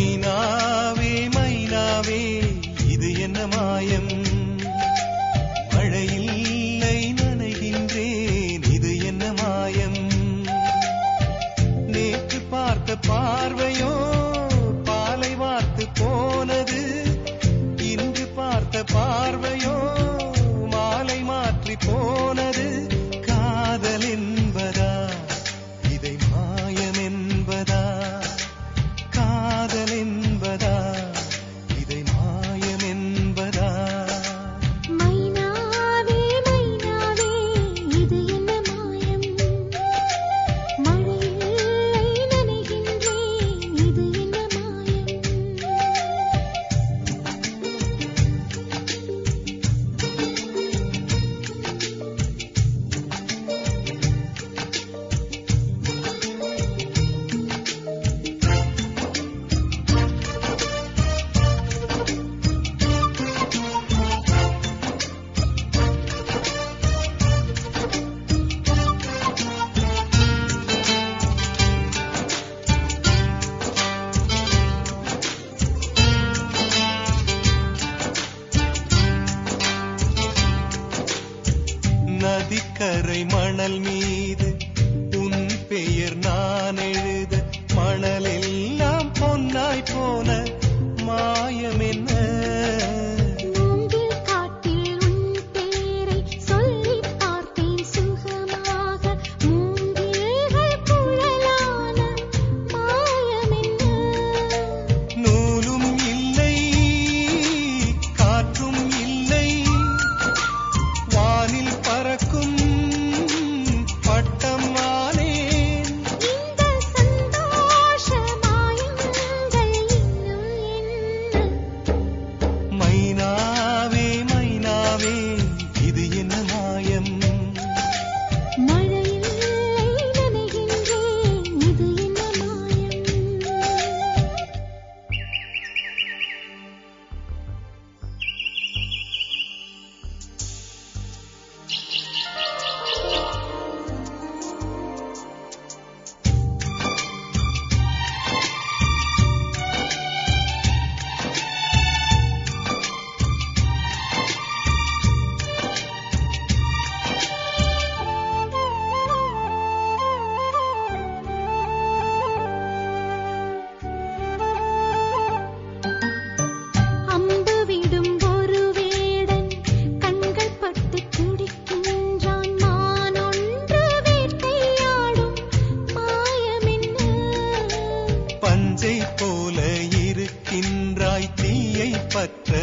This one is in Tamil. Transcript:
மைனாவே மைனாவே இது என்ன மாயம், மழையில்லை நனைகின்றேன் இது என்ன மாயம், நேற்று பார்த்த பார்வையோ பாலை வார்த்து போனது, இன்று பார்த்த பார்வையோ மாலை மாற்றி போனது, காதல் என்பதா இதை மாயம் என்பதா, காதல் என்பதா இதை மாயம் என்பதா. மைனாவே மைனாவே இது என்ன மாயம், மழையில்லை நனைகின்றேன் இது என்ன மாயம். நதிக்கரை மணல் மீது உன் பெயர் நான் எழுத, மணலெல்லாம் பொன்னாய் போன மாயம் என்ன, மூங்கில் காட்டில் உன் பேரை சொல்லிப் பார்த்தேன் சுகமாக, மூங்கில்கள் குழலான மாயம் என்ன. நூலும் இல்லை காற்றும் இல்லை, வானில் பறக்கும் பட்டம் ஆனேன், இந்த சந்தோஷ மாயங்கள் இன்னும் என்ன. மைனாவே மைனாவே இது என்ன மாயம், மழையில்லை நனைகின்றேன் இது என்ன மாயம். அம்பு விடும் ஒரு வேடன் கண்கள் பட்டு துடிக்கின்றான், மான் ஒன்று வேட்டையாடும் மாயம் என்ன. பஞ்சை போல இருக்கின்றாய் தீயை பற்ற